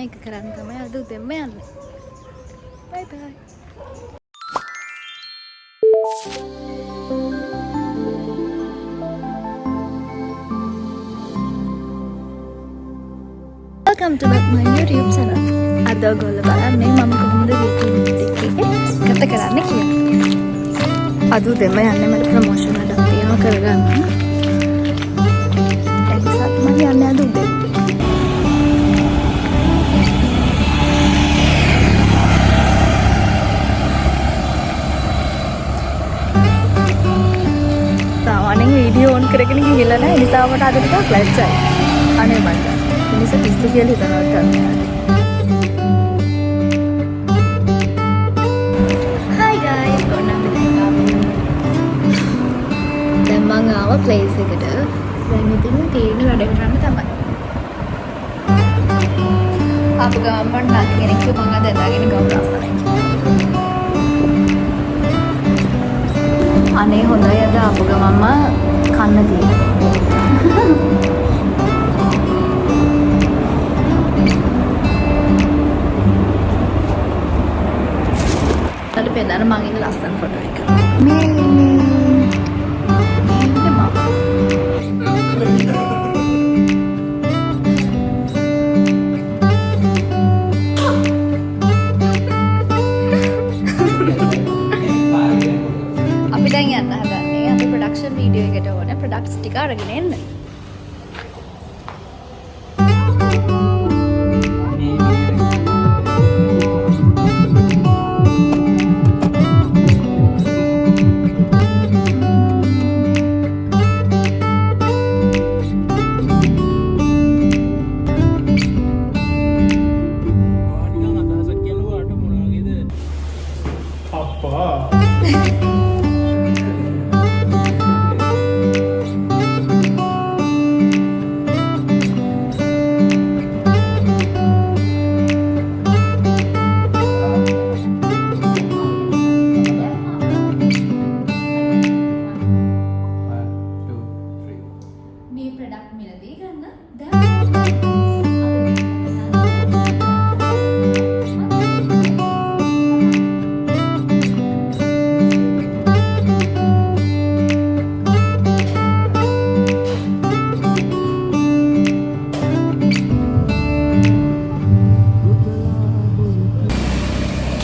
එක කරන්න තමයි අද උදෙන්ම යන්නේ. බයි බයි. Welcome to my YouTube channel. අද ඔයගොල්ලෝ බලන්නේ මම කොහොමද YouTube එකේ කතා කරන්නේ කියලා. අද උදෙන්ම යන්නේ මට ප්‍රොමෝෂන් එකක් තියෙනවා කරගන්න. ඒ නිසා මම යන්නේ අද උදේ. සාමාන්‍යයෙන් වීඩියෝ ඔන් කරගෙන ගිහිල්ලා නැහැ. ඒ නිසා මට අද ටිකක් ලැජ්ජයි. අනේ මට මිනිස්සු පිස්සු කියලා හිතනවා ගන්න. Hi guys, ඔන්න අපි දැන් මම ආව ප්ලේස් එකට. දැන් ඉතින් තියෙන වැඩ කරන්න තමයි. ආපු ගමන් මම නැති කෙනෙක් මම අද ඇඳගෙන ගමු රස්සාවයි. අනේ හොඳයි අද ආපු ගමන්ම කන්න තියෙනවා. අද පෙන්නන මං ඉන්න ලස්සන ෆොටෝ එක. මේ අපි දැන් යන්න හදන්නේ අපි ප්‍රොඩක්ෂන් වීඩියෝ එකට ඕන ප්‍රොඩක්ට්ස් ටික අරගෙන එන්න.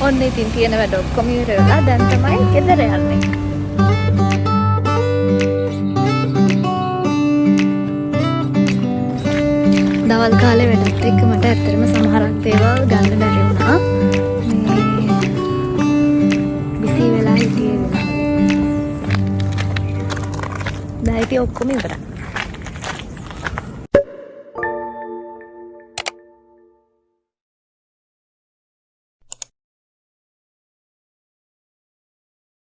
ඔන්න ඉතින් තියෙන වැඩ ඔක්කොම ඉවර වෙලා දැන් තමයි ගෙදර යන්නේ. දවල් කාලේ වැඩත් එක්ක මට ඇත්තටම සමහරක් දේවල් ගන්න බැරි වුණා. මේ බිසි වෙලා හිටියේ වෙලාවේ. දැන් ඉතින් ඔක්කොම ඉවරයි.